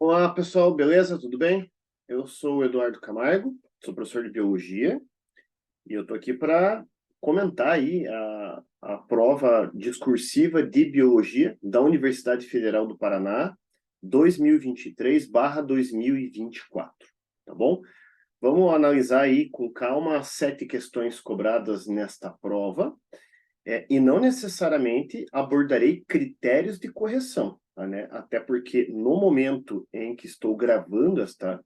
Olá, pessoal, beleza? Tudo bem? Eu sou o Eduardo Camargo, sou professor de Biologia e eu estou aqui para comentar aí a prova discursiva de Biologia da Universidade Federal do Paraná 2023/2024, tá bom? Vamos analisar aí com calma as 7 questões cobradas nesta prova, e não necessariamente abordarei critérios de correção, tá, né? Até porque no momento em que estou gravando esta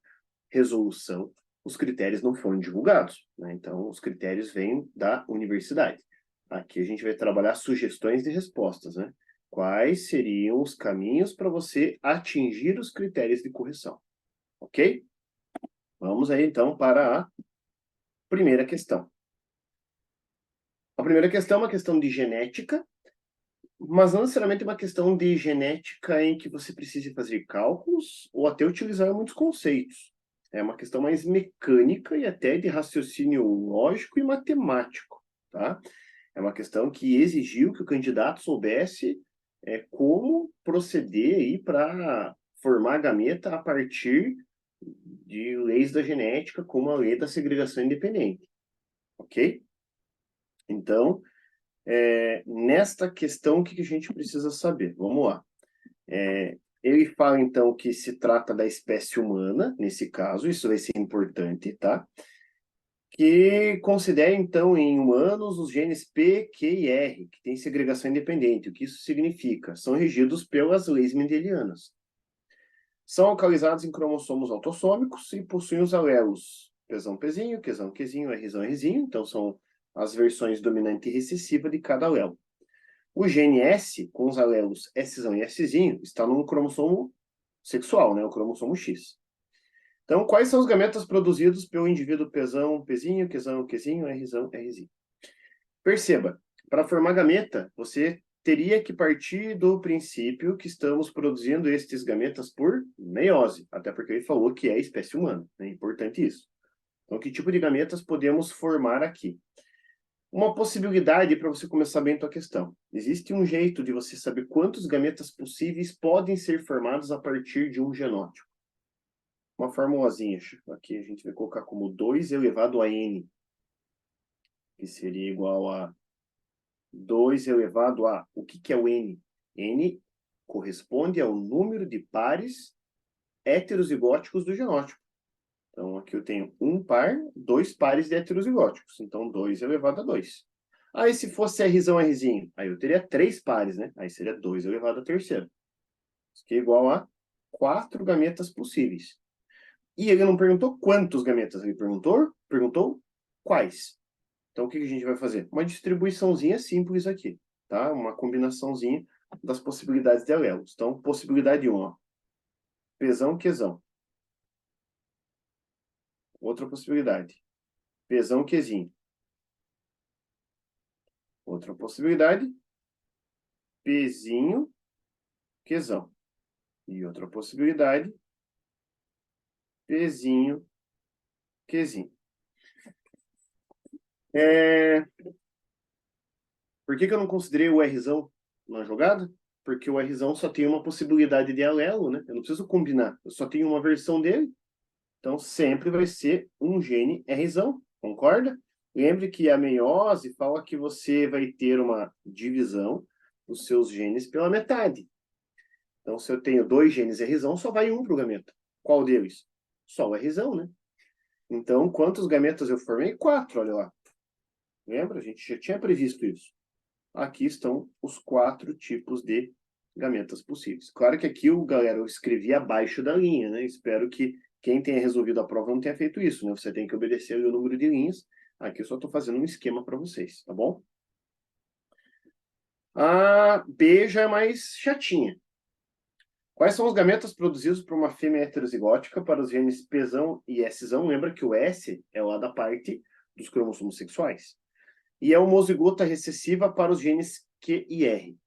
resolução, os critérios não foram divulgados, né? Então, os critérios vêm da universidade. Aqui a gente vai trabalhar sugestões de respostas, né? Quais seriam os caminhos para você atingir os critérios de correção, ok? Vamos aí, então, para a primeira questão. A primeira questão é uma questão de genética, mas não necessariamente uma questão de genética em que você precise fazer cálculos ou até utilizar muitos conceitos. É uma questão mais mecânica e até de raciocínio lógico e matemático, tá? É uma questão que exigiu que o candidato soubesse como proceder aí para formar a gameta a partir de leis da genética, como a lei da segregação independente, ok? Então, nesta questão, o que a gente precisa saber? Vamos lá. Ele fala, então, que se trata da espécie humana, nesse caso, isso vai ser importante, tá? Que considera, então, em humanos os genes P, Q e R, que têm segregação independente. O que isso significa? São regidos pelas leis mendelianas. São localizados em cromossomos autossômicos e possuem os alelos Pzão, Pzinho, Qzão, Qzinho, Rzão, Rzinho, então são as versões dominante e recessiva de cada alelo. O gene S, com os alelos Szão e Szinho, está num cromossomo sexual, né, o cromossomo X. Então, quais são os gametas produzidos pelo indivíduo Pzão, Pzinho, Qzão, Qzinho, Rzão, Rzinho? Perceba, para formar gameta, você teria que partir do princípio que estamos produzindo estes gametas por meiose, até porque ele falou que é espécie humana, é importante isso. Então, que tipo de gametas podemos formar aqui? Uma possibilidade para você começar bem a tua questão. Existe um jeito de você saber quantos gametas possíveis podem ser formados a partir de um genótipo. Uma formulazinha. Aqui a gente vai colocar como 2 elevado a n, que seria igual a 2 elevado a... O que é o n? N corresponde ao número de pares heterozigóticos do genótipo. Então, aqui eu tenho um par, 2 pares de heterozigóticos. Então, 2 elevado a 2. Aí, se fosse Rzão, Rzinho, aí eu teria 3 pares, né? Aí seria 2 elevado a terceiro. Isso aqui é igual a 4 gametas possíveis. E ele não perguntou quantos gametas, ele perguntou quais. Então, o que a gente vai fazer? Uma distribuiçãozinha simples aqui, tá? Uma combinaçãozinha das possibilidades de alelos. Então, possibilidade 1, ó. Pzão, Qzão. Outra possibilidade. Pzão, Qzinho. Outra possibilidade. Pzinho, Qzão. E outra possibilidade. Pzinho, Qzinho. Por que eu não considerei o Rzão na jogada? Porque o Rzão só tem uma possibilidade de alelo, né? Eu não preciso combinar. Eu só tenho uma versão dele. Então, sempre vai ser um gene Rzão. Concorda? Lembre que a meiose fala que você vai ter uma divisão dos seus genes pela metade. Então, se eu tenho 2 genes Rzão, só vai um para o gameta. Qual deles? Só o Rzão, né? Então, quantos gametas eu formei? 4, olha lá. Lembra? A gente já tinha previsto isso. Aqui estão os 4 tipos de gametas possíveis. Claro que aqui, galera, eu escrevi abaixo da linha, né? Espero que quem tenha resolvido a prova não tenha feito isso, né? Você tem que obedecer o número de linhas. Aqui eu só estou fazendo um esquema para vocês, tá bom? A B já é mais chatinha. Quais são os gametas produzidos por uma fêmea heterozigótica para os genes Pzão e Szão? Lembra que o S é lá da parte dos cromossomos sexuais. E é homozigota recessiva para os genes Q e R.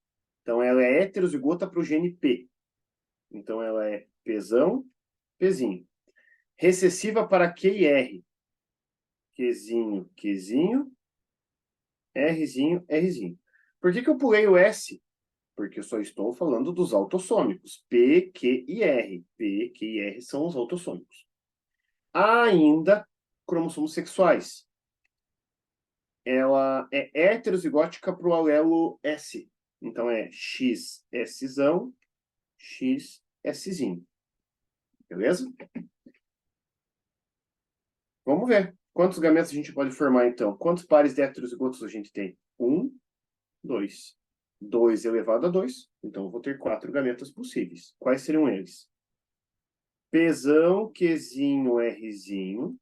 Então, ela é heterozigota para o gene P. Então, ela é Pzão, Pzinho. Recessiva para Q e R. Qzinho, Qzinho, Rzinho, Rzinho. Por que eu pulei o S? porque eu só estou falando dos autossômicos, P, Q e R. P, Q e R são os autossômicos. Há ainda cromossomos sexuais. Ela é heterozigótica para o alelo S. Então, é XSzão, XSzinho. Beleza? Vamos ver. Quantos gametas a gente pode formar, então? Quantos pares de heterozigotos a gente tem? 1, 2. 2 elevado a 2. Então, eu vou ter 4 gametas possíveis. Quais seriam eles? Pzão, Qzinho, Rzinho.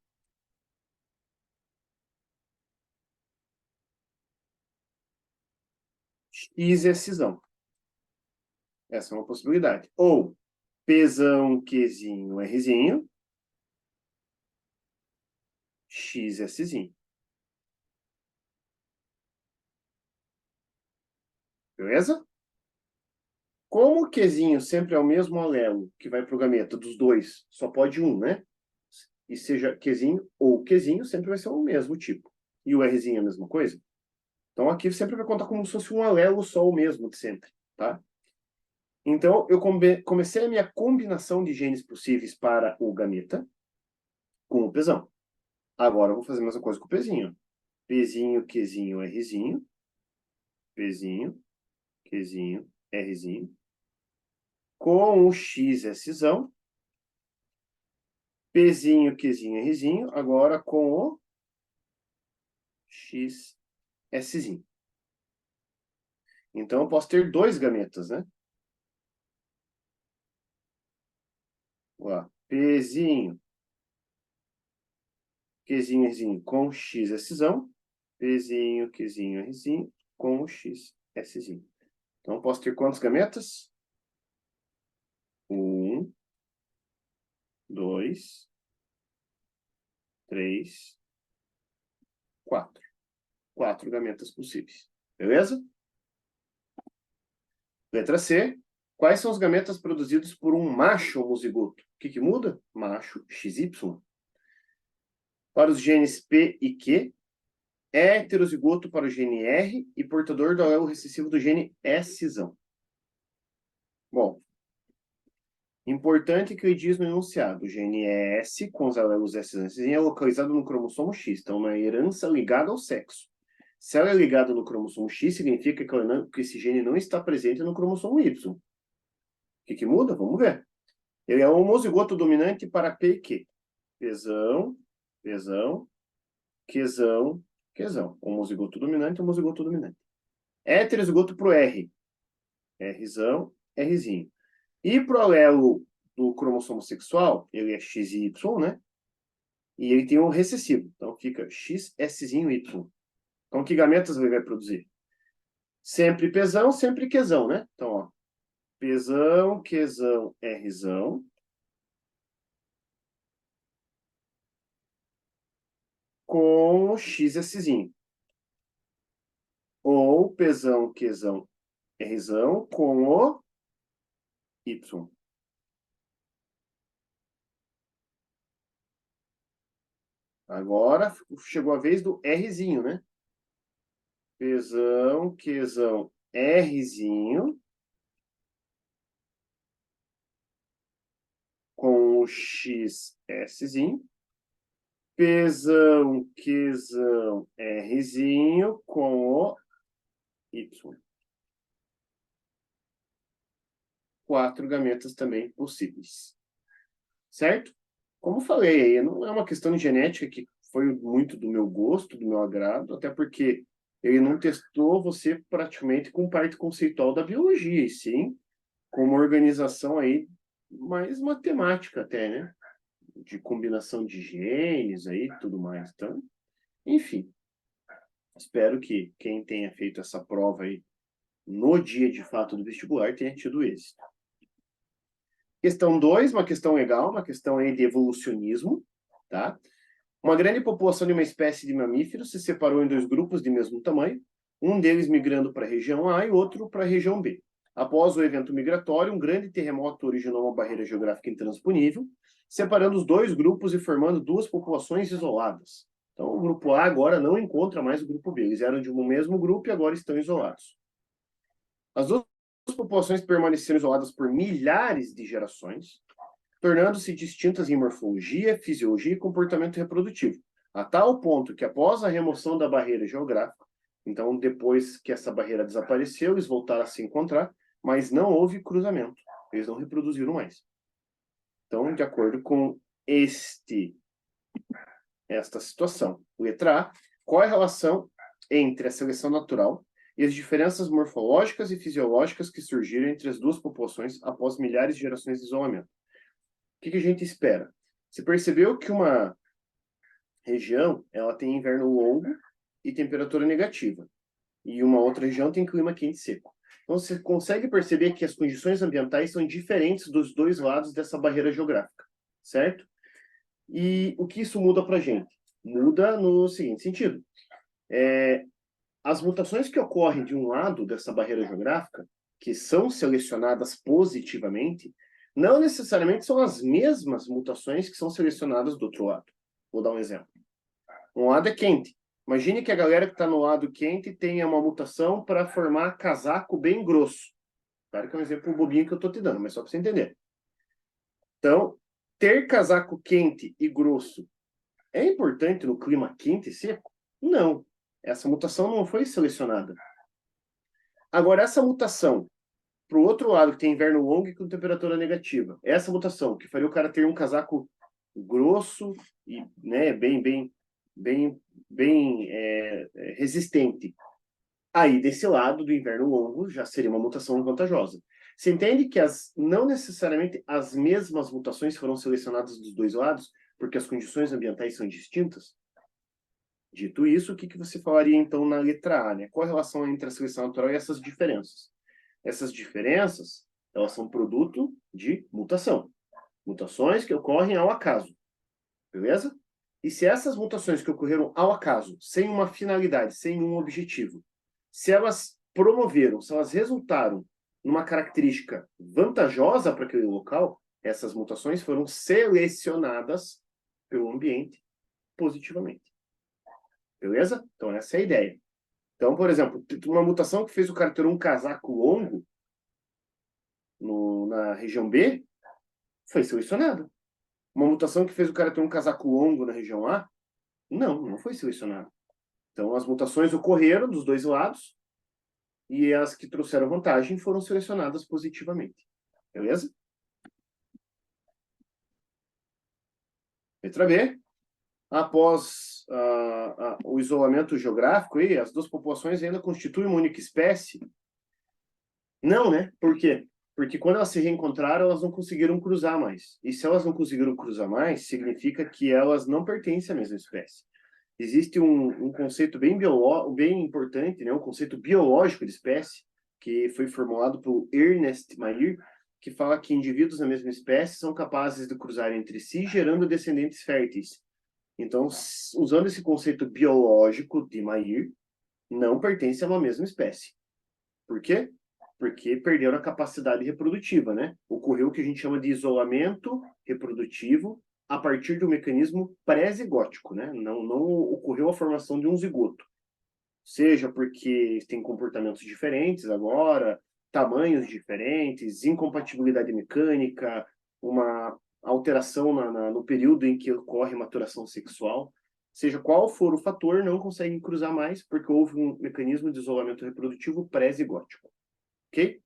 XSzão. Essa é uma possibilidade. Ou Pzão, Qzinho, Rzinho. XSzinho. Beleza? Como o Qzinho sempre é o mesmo alelo que vai para o gameta dos dois, só pode um, né? E seja Qzinho ou Qzinho, sempre vai ser o mesmo tipo. E o Rzinho é a mesma coisa? Então aqui sempre vai contar como se fosse um alelo só o mesmo de sempre, tá? Então eu comecei a minha combinação de genes possíveis para o gameta com o Pzão. Agora eu vou fazer a mesma coisa com o Pzinho. Pzinho, Qzinho, Rzinho. Pzinho, Qzinho, Rzinho. Com o XSzão. Pzinho, Qzinho, Rzinho. Agora com o XSzinho. Então eu posso ter 2 gametas, né? Ó, Pzinho, Qzinho, Rzinho com XSzão. Pzinho, Qzinho, Rzinho com o XSzinho. Então eu posso ter quantos gametas? 1, 2, 3, 4. 4 gametas possíveis. Beleza? Letra C. Quais são os gametas produzidos por um macho homozigoto? O que muda? Macho XY. Para os genes P e Q, é heterozigoto para o gene R e portador do alelo recessivo do gene S-zão. Bom, importante que eu diz no enunciado, o gene S com os alelos S e S é localizado no cromossomo X, então uma herança ligada ao sexo. Se ela é ligada no cromossomo X, significa que esse gene não está presente no cromossomo Y. O que muda? Vamos ver. Ele é um homozigoto dominante para P e Q. Pzão, Pzão, Qzão, Qzão. Homozigoto dominante, homozigoto dominante. Heterozigoto para o R. Rzão, Rzinho. E para o alelo do cromossomo sexual, ele é XY, né? E ele tem um recessivo. Então fica XSzinho Y. Então que gametas ele vai produzir? Sempre Pzão, sempre Qzão, né? Então, ó. Pzão, Qzão, Rzão. Com o XSzinho. Ou Pzão, Qzão, Rzão com o Y. Agora chegou a vez do Rzinho, né? Pzão, Qzão, Rzinho com o XSzinho. Pzão, Qzão, Rzinho com o Y. 4 gametas também possíveis. Certo? Como falei, aí não é uma questão de genética que foi muito do meu gosto, do meu agrado, até porque ele não testou você praticamente com parte conceitual da biologia, e sim com uma organização aí mais matemática até, né? De combinação de genes aí e tudo mais. Então, enfim, espero que quem tenha feito essa prova aí no dia de fato do vestibular tenha tido êxito. Questão 2, uma questão legal, uma questão aí de evolucionismo, tá? Uma grande população de uma espécie de mamíferos se separou em 2 grupos de mesmo tamanho, um deles migrando para a região A e outro para a região B. Após o evento migratório, um grande terremoto originou uma barreira geográfica intransponível, separando os 2 grupos e formando 2 populações isoladas. Então, o grupo A agora não encontra mais o grupo B. Eles eram de um mesmo grupo e agora estão isolados. As duas populações permaneceram isoladas por milhares de gerações, tornando-se distintas em morfologia, fisiologia e comportamento reprodutivo, a tal ponto que após a remoção da barreira geográfica, então depois que essa barreira desapareceu, eles voltaram a se encontrar, mas não houve cruzamento, eles não reproduziram mais. Então, de acordo com esta situação, letra A, qual é a relação entre a seleção natural e as diferenças morfológicas e fisiológicas que surgiram entre as duas populações após milhares de gerações de isolamento? O que a gente espera? Você percebeu que uma região ela tem inverno longo e temperatura negativa, e uma outra região tem clima quente e seco. Então você consegue perceber que as condições ambientais são diferentes dos dois lados dessa barreira geográfica, certo? E o que isso muda para a gente? Muda no seguinte sentido. As mutações que ocorrem de um lado dessa barreira geográfica, que são selecionadas positivamente, não necessariamente são as mesmas mutações que são selecionadas do outro lado. Vou dar um exemplo. Um lado é quente. Imagine que a galera que está no lado quente tenha uma mutação para formar casaco bem grosso. Claro que é um exemplo bobinho que eu estou te dando, mas só para você entender. Então, ter casaco quente e grosso é importante no clima quente e seco? Não. Essa mutação não foi selecionada. Agora, essa mutação para o outro lado, que tem inverno longo e com temperatura negativa, essa mutação que faria o cara ter um casaco grosso e né, bem resistente. Aí, desse lado do inverno longo, já seria uma mutação vantajosa. Você entende que não necessariamente as mesmas mutações foram selecionadas dos dois lados, porque as condições ambientais são distintas? Dito isso, o que você falaria, então, na letra A? Né? Qual a relação entre a seleção natural e essas diferenças? Essas diferenças, elas são produto de mutação. Mutações que ocorrem ao acaso. Beleza? E se essas mutações que ocorreram ao acaso, sem uma finalidade, sem um objetivo, se elas promoveram, se elas resultaram numa característica vantajosa para aquele local, essas mutações foram selecionadas pelo ambiente positivamente. Beleza? Então, essa é a ideia. Então, por exemplo, uma mutação que fez o cara ter um casaco longo na região B foi selecionada. Uma mutação que fez o cara ter um casaco longo na região A, não foi selecionada. Então, as mutações ocorreram dos dois lados e as que trouxeram vantagem foram selecionadas positivamente. Beleza? Letra B. Após o isolamento geográfico, as duas populações ainda constituem uma única espécie? Não, né? Por quê? Porque quando elas se reencontraram, elas não conseguiram cruzar mais. E se elas não conseguiram cruzar mais, significa que elas não pertencem à mesma espécie. Existe um conceito bem importante, né? Um conceito biológico de espécie, que foi formulado por Ernest Mayr, que fala que indivíduos da mesma espécie são capazes de cruzar entre si, gerando descendentes férteis. Então, usando esse conceito biológico de Mayr, não pertence a uma mesma espécie. Por quê? Porque perderam a capacidade reprodutiva, né? Ocorreu o que a gente chama de isolamento reprodutivo a partir do mecanismo pré-zigótico, né? Não ocorreu a formação de um zigoto. Seja porque tem comportamentos diferentes agora, tamanhos diferentes, incompatibilidade mecânica, uma alteração no período em que ocorre maturação sexual. Seja qual for o fator, não conseguem cruzar mais porque houve um mecanismo de isolamento reprodutivo pré-zigótico. Ok?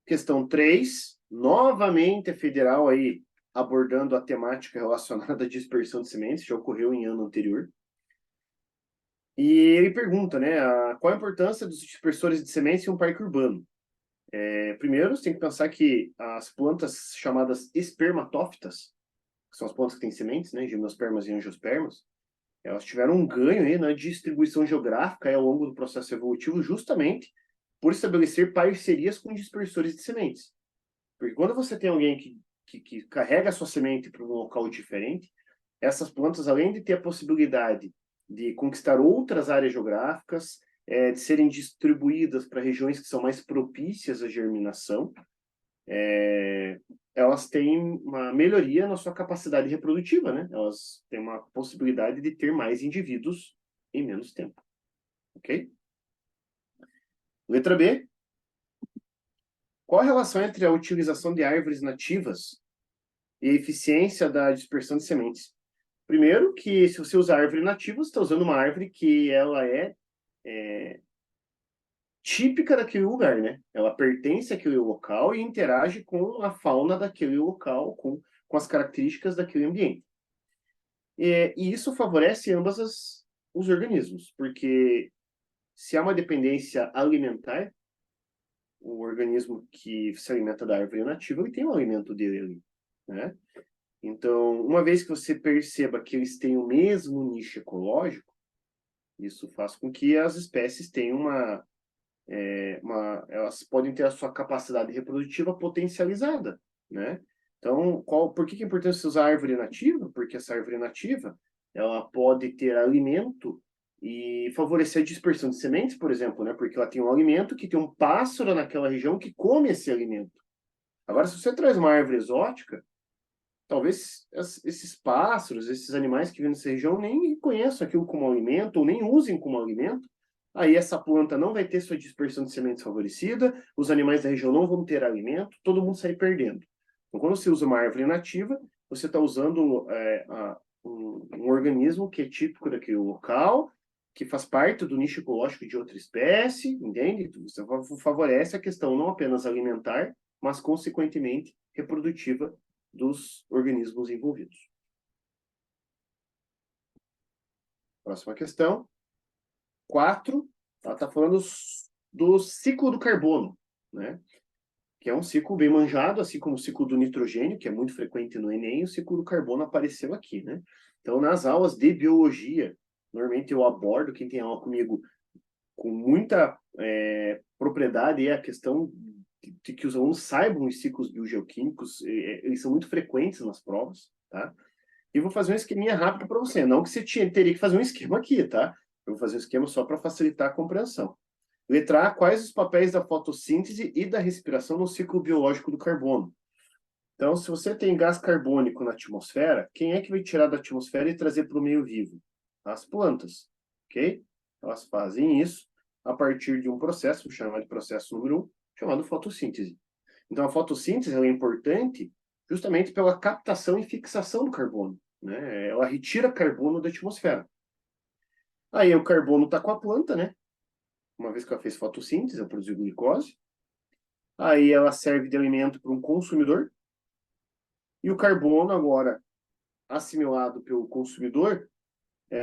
Questão 3, novamente a federal aí abordando a temática relacionada à dispersão de sementes, já ocorreu em ano anterior. E ele pergunta, né, qual a importância dos dispersores de sementes em um parque urbano? Primeiro, você tem que pensar que as plantas chamadas espermatófitas, que são as plantas que têm sementes, né, gimnospermas e angiospermas, elas tiveram um ganho aí na distribuição geográfica aí, ao longo do processo evolutivo, justamente por estabelecer parcerias com dispersores de sementes. Porque quando você tem alguém que carrega a sua semente para um local diferente, essas plantas, além de ter a possibilidade de conquistar outras áreas geográficas, de serem distribuídas para regiões que são mais propícias à germinação, elas têm uma melhoria na sua capacidade reprodutiva, né? Elas têm uma possibilidade de ter mais indivíduos em menos tempo, ok? Letra B. Qual a relação entre a utilização de árvores nativas e a eficiência da dispersão de sementes? Primeiro, que se você usa árvore nativa, você está usando uma árvore que ela é típica daquele lugar, né? Ela pertence àquele local e interage com a fauna daquele local, com as características daquele ambiente. E isso favorece ambas os organismos, porque se há uma dependência alimentar, o organismo que se alimenta da árvore nativa, ele tem o alimento dele ali, né? Então, uma vez que você perceba que eles têm o mesmo nicho ecológico, isso faz com que as espécies tenham elas podem ter a sua capacidade reprodutiva potencializada, né? Então, por que é importante você usar árvore nativa? Porque essa árvore nativa, ela pode ter alimento e favorecer a dispersão de sementes, por exemplo, né? Porque ela tem um alimento que tem um pássaro naquela região que come esse alimento. Agora, se você traz uma árvore exótica, talvez esses pássaros, esses animais que vivem nessa região nem conheçam aquilo como alimento ou nem usem como alimento. Aí essa planta não vai ter sua dispersão de sementes favorecida, os animais da região não vão ter alimento, todo mundo sai perdendo. Então, quando você usa uma árvore nativa, você está usando um organismo que é típico daquele local, que faz parte do nicho ecológico de outra espécie, entende? Você favorece a questão não apenas alimentar, mas, consequentemente, reprodutiva dos organismos envolvidos. Próxima questão. 4, ela está falando do ciclo do carbono, né? Que é um ciclo bem manjado, assim como o ciclo do nitrogênio, que é muito frequente no Enem, o ciclo do carbono apareceu aqui, né? Então, nas aulas de biologia, normalmente eu abordo, quem tem aula comigo com muita propriedade, é a questão de que os alunos saibam os ciclos biogeoquímicos, eles são muito frequentes nas provas, tá? E vou fazer um esqueminha rápido para você. Não que você teria que fazer um esquema aqui, tá? Eu vou fazer um esquema só para facilitar a compreensão. Letra A, quais os papéis da fotossíntese e da respiração no ciclo biológico do carbono? Então, se você tem gás carbônico na atmosfera, quem é que vai tirar da atmosfera e trazer para o meio vivo? As plantas, ok? Elas fazem isso a partir de um processo, chamado de processo número 1, chamado fotossíntese. Então, a fotossíntese é importante justamente pela captação e fixação do carbono, né? Ela retira carbono da atmosfera. Aí o carbono está com a planta, né? Uma vez que ela fez fotossíntese, ela produziu glicose. Aí ela serve de alimento para um consumidor. E o carbono, agora assimilado pelo consumidor,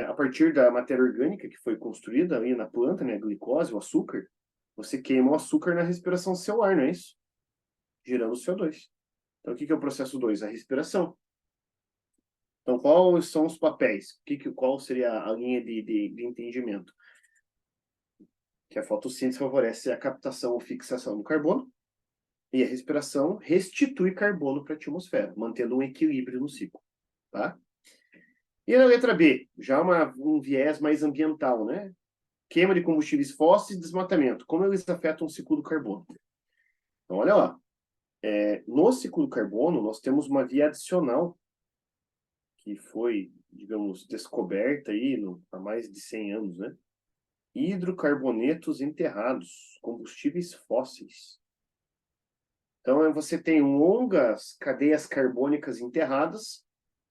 a partir da matéria orgânica que foi construída ali na planta, né? A glicose, o açúcar, você queima o açúcar na respiração celular, não é isso? Gerando CO2. Então, o que é o processo 2? A respiração. Então, quais são os papéis? Qual seria a linha de entendimento? Que a fotossíntese favorece a captação ou fixação do carbono e a respiração restitui carbono para a atmosfera, mantendo um equilíbrio no ciclo. Tá? E na letra B, já um viés mais ambiental, né? Queima de combustíveis fósseis e desmatamento. Como eles afetam o ciclo do carbono? Então, olha lá. No ciclo do carbono, nós temos uma via adicional que foi, digamos, descoberta aí há mais de 100 anos, né? Hidrocarbonetos enterrados, combustíveis fósseis. Então, você tem longas cadeias carbônicas enterradas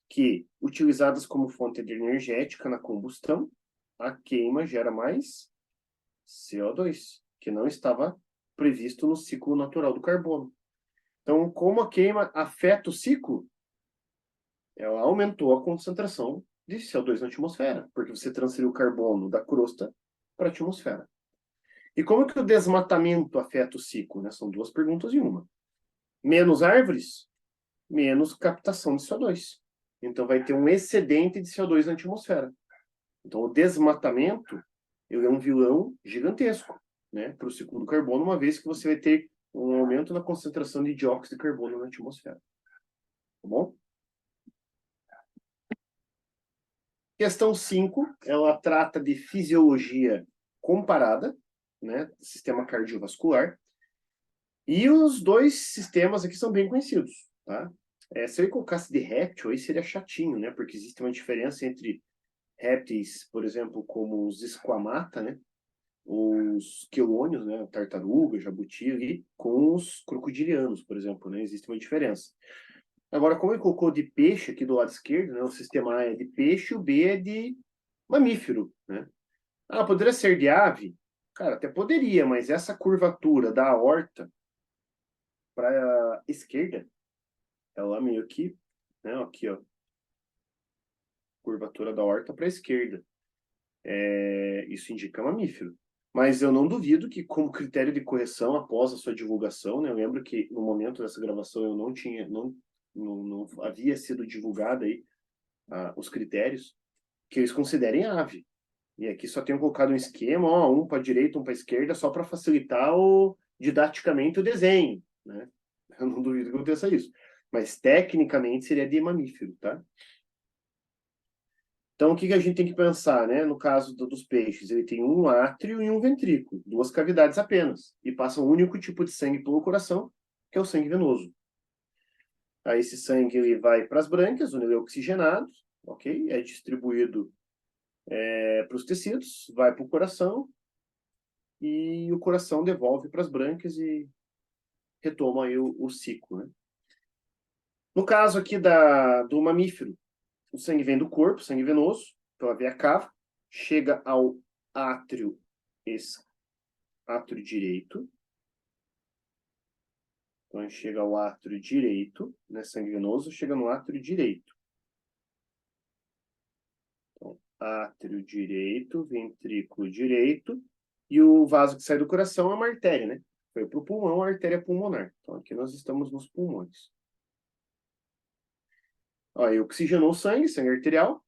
que, utilizadas como fonte de energética na combustão, a queima gera mais CO2, que não estava previsto no ciclo natural do carbono. Então, como a queima afeta o ciclo, ela aumentou a concentração de CO2 na atmosfera, porque você transferiu o carbono da crosta para a atmosfera. E como que o desmatamento afeta o ciclo? Né? São duas perguntas em uma. Menos árvores, menos captação de CO2. Então vai ter um excedente de CO2 na atmosfera. Então o desmatamento ele é um vilão gigantesco, né, para o ciclo do carbono, uma vez que você vai ter um aumento na concentração de dióxido de carbono na atmosfera. Tá bom? Questão 5, ela trata de fisiologia comparada, né, sistema cardiovascular. E os dois sistemas aqui são bem conhecidos, tá? Se eu colocasse de réptil, aí seria chatinho, né? Porque existe uma diferença entre répteis, por exemplo, como os esquamata, né? os quelônios, né, tartaruga, jabuti ali, com os crocodilianos, por exemplo, né, existe uma diferença. Agora, como ele colocou de peixe aqui do lado esquerdo, né, o sistema A é de peixe, o B é de mamífero, né? Ah, poderia ser de ave? Cara, até poderia, mas essa curvatura da aorta para a esquerda, ela meio que, né, aqui, ó, curvatura da aorta para a esquerda. Isso indica mamífero. Mas eu não duvido que, como critério de correção após a sua divulgação, né, eu lembro que no momento dessa gravação eu não tinha, não havia sido divulgado aí os critérios, que eles considerem ave. E aqui só tenho colocado um esquema, ó, um para a direita, um para a esquerda, só para facilitar didaticamente o desenho, né? Eu não duvido que aconteça isso. Mas tecnicamente seria de mamífero, tá? Então, o que a gente tem que pensar, né? No caso dos peixes, ele tem um átrio e um ventrículo, duas cavidades apenas, e passa um único tipo de sangue pelo coração, que é o sangue venoso. Aí esse sangue ele vai para as brânquias, onde ele é oxigenado, ok? É distribuído para os tecidos, vai para o coração, e o coração devolve para as brânquias e retoma aí o ciclo, né? No caso aqui do mamífero, o sangue vem do corpo, sangue venoso, pela veia cava, chega ao átrio, átrio direito. Então, chega ao átrio direito, né, sangue venoso, chega no átrio direito. Então, átrio direito, ventrículo direito, e o vaso que sai do coração é uma artéria, né? Foi para o pulmão, a artéria pulmonar. Então, aqui nós estamos nos pulmões. Aí, oxigenou o sangue, sangue arterial,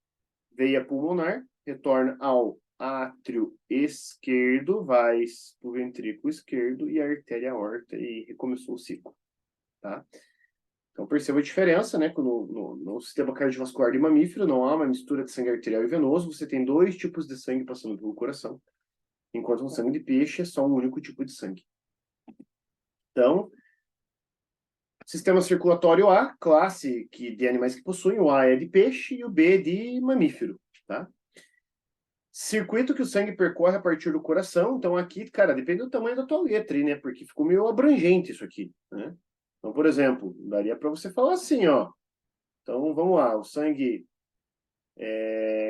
veia pulmonar, retorna ao átrio esquerdo, vai para o ventrículo esquerdo e a artéria aorta e recomeçou o ciclo, tá? Então perceba a diferença, né? No sistema cardiovascular de mamífero não há uma mistura de sangue arterial e venoso, você tem dois tipos de sangue passando pelo coração, enquanto no sangue de peixe é só um único tipo de sangue. Então, sistema circulatório A, classe de animais que possuem, o A é de peixe e o B é de mamífero, tá? Circuito que o sangue percorre a partir do coração. Então, aqui, cara, depende do tamanho da tua letra, aí, né? Porque ficou meio abrangente isso aqui, né? Então, por exemplo, daria para você falar assim, ó. Então, vamos lá. O sangue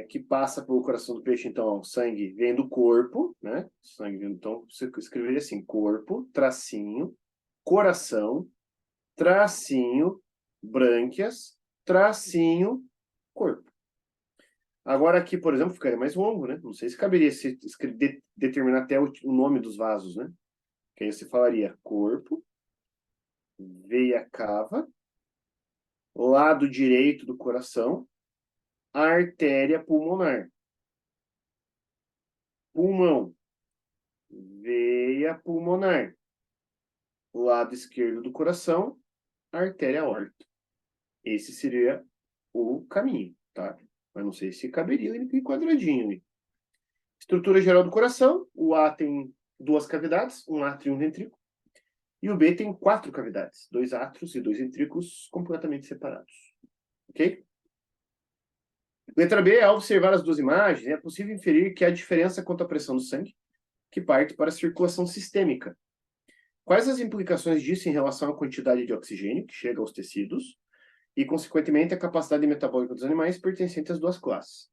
que passa pelo coração do peixe, então, ó, o sangue vem do corpo, né? Sangue, então, você escreveria assim: corpo, tracinho, coração, tracinho, brânquias, tracinho, corpo. Agora aqui, por exemplo, ficaria mais longo, né? Não sei se caberia se determinar até o nome dos vasos, né? Que aí você falaria corpo, veia cava, lado direito do coração, artéria pulmonar, pulmão, veia pulmonar, lado esquerdo do coração, artéria aorta. Esse seria o caminho, tá? Mas não sei se caberia em quadradinho ali. Estrutura geral do coração, o A tem duas cavidades, um átrio e um ventrículo. E o B tem 4 cavidades, 2 átrios e 2 ventrículos completamente separados. Ok? Letra B, ao observar as duas imagens, é possível inferir que há diferença quanto à pressão do sangue, que parte para a circulação sistêmica. Quais as implicações disso em relação à quantidade de oxigênio que chega aos tecidos e, consequentemente, a capacidade metabólica dos animais pertencentes às duas classes?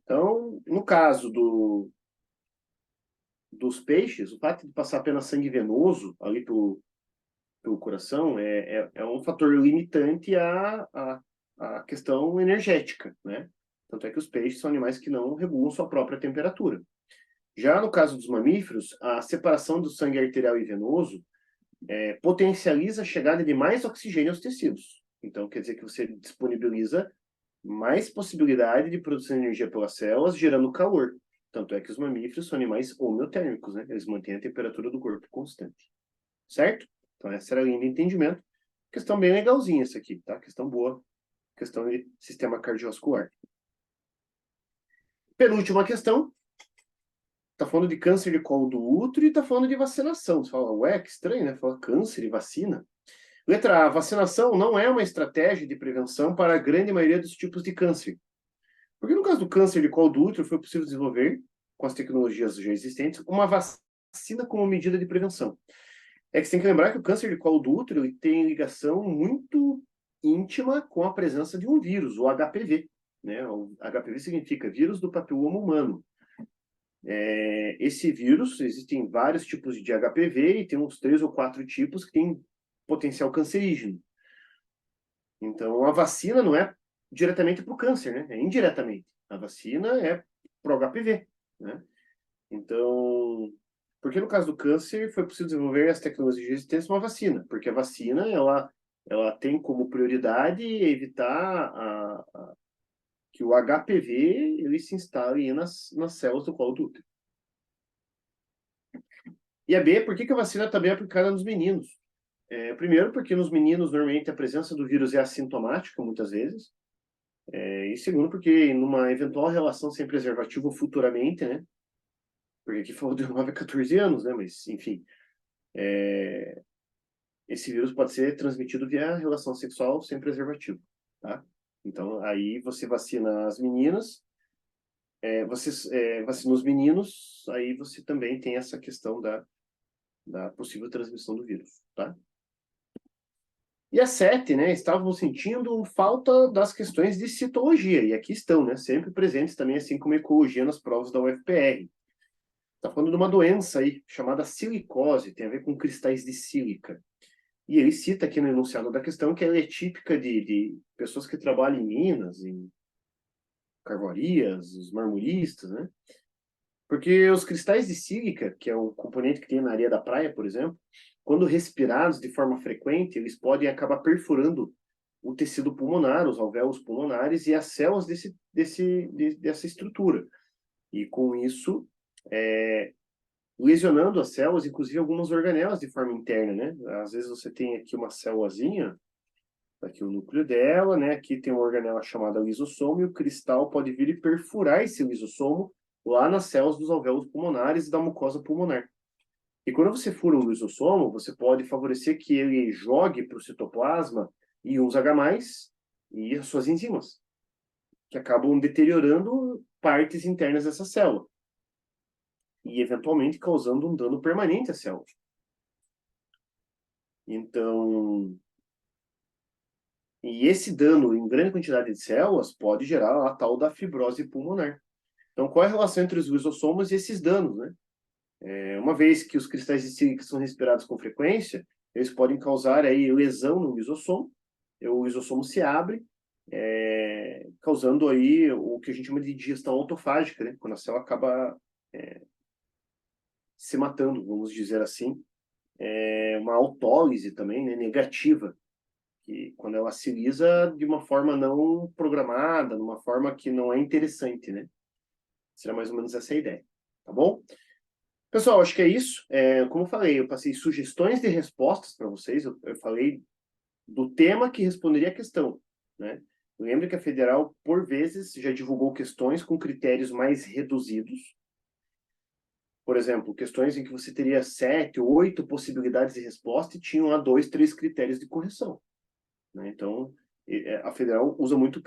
Então, no caso dos peixes, o fato de passar apenas sangue venoso ali pelo coração é um fator limitante à questão energética, né? Tanto é que os peixes são animais que não regulam sua própria temperatura. Já no caso dos mamíferos, a separação do sangue arterial e venoso potencializa a chegada de mais oxigênio aos tecidos. Então, quer dizer que você disponibiliza mais possibilidade de produção de energia pelas células, gerando calor. Tanto é que os mamíferos são animais homeotérmicos, né? Eles mantêm a temperatura do corpo constante. Certo? Então, essa era a linha de entendimento. Questão bem legalzinha essa aqui, tá? Questão boa. Questão de sistema cardiovascular. Penúltima questão. Tá falando de câncer de colo do útero e tá falando de vacinação. Você fala, ué, que estranho, né? Fala câncer e vacina. Letra A. Vacinação não é uma estratégia de prevenção para a grande maioria dos tipos de câncer. Porque no caso do câncer de colo do útero foi possível desenvolver com as tecnologias já existentes, uma vacina como medida de prevenção. É que você tem que lembrar que o câncer de colo do útero ele tem ligação muito íntima com a presença de um vírus, o HPV. Né? O HPV significa vírus do papiloma humano. Esse vírus, existem vários tipos de HPV e tem uns 3 ou 4 tipos que têm potencial cancerígeno. Então, a vacina não é diretamente para o câncer, né? É indiretamente. A vacina é para o HPV, né? Então, porque no caso do câncer foi possível desenvolver as tecnologias existentes uma vacina, porque a vacina ela tem como prioridade evitar que o HPV ele se instale nas células do colo do útero. E a B, por que a vacina também é aplicada nos meninos? Primeiro, porque nos meninos, normalmente, a presença do vírus é assintomática, muitas vezes. E segundo, porque numa eventual relação sem preservativo futuramente, né? Porque aqui falou de 9 a 14 anos, né? Mas, enfim, esse vírus pode ser transmitido via relação sexual sem preservativo, tá? Então, aí você vacina as meninas, você vacina os meninos, aí você também tem essa questão da possível transmissão do vírus, tá? E a 7, né, estávamos sentindo falta das questões de citologia, e aqui estão, né, sempre presentes também, assim como ecologia nas provas da UFPR. Está falando de uma doença aí, chamada silicose, tem a ver com cristais de sílica. E ele cita aqui no enunciado da questão que ela é típica de pessoas que trabalham em minas, em carvoarias, os marmoristas, né? Porque os cristais de sílica, que é o componente que tem na areia da praia, por exemplo, quando respirados de forma frequente, eles podem acabar perfurando o tecido pulmonar, os alvéolos pulmonares e as células dessa estrutura. E com isso, lesionando as células, inclusive algumas organelas de forma interna, né? Às vezes você tem aqui uma célulazinha, aqui o núcleo dela, né? Aqui tem uma organela chamada lisossomo e o cristal pode vir e perfurar esse lisossomo lá nas células dos alvéolos pulmonares e da mucosa pulmonar. E quando você fura o lisossomo, você pode favorecer que ele jogue para o citoplasma íons H+, e as suas enzimas, que acabam deteriorando partes internas dessa célula e eventualmente causando um dano permanente à célula. Então, e esse dano em grande quantidade de células pode gerar a tal da fibrose pulmonar. Então, qual é a relação entre os lisossomos e esses danos, né? Uma vez que os cristais de sílica são respirados com frequência, eles podem causar aí lesão no lisossomo, o lisossomo se abre, causando aí o que a gente chama de digestão autofágica, né? Quando a célula acaba se matando, vamos dizer assim. Uma autólise também, né? Negativa, que quando ela se lisa de uma forma não programada, de uma forma que não é interessante, né? Será mais ou menos essa a ideia, tá bom? Pessoal, acho que é isso. Como eu falei, eu passei sugestões de respostas para vocês. Eu falei do tema que responderia a questão, né? Lembre que a Federal, por vezes, já divulgou questões com critérios mais reduzidos. Por exemplo, questões em que você teria 7, 8 possibilidades de resposta e tinham lá 2, 3 critérios de correção, né? Então, a Federal usa muito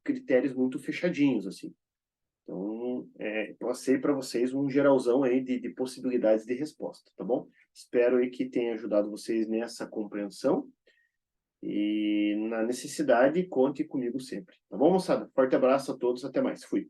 critérios muito fechadinhos, assim. Então, passei para vocês um geralzão aí de possibilidades de resposta, tá bom? Espero aí que tenha ajudado vocês nessa compreensão e na necessidade, conte comigo sempre, tá bom, moçada? Forte abraço a todos, até mais, fui.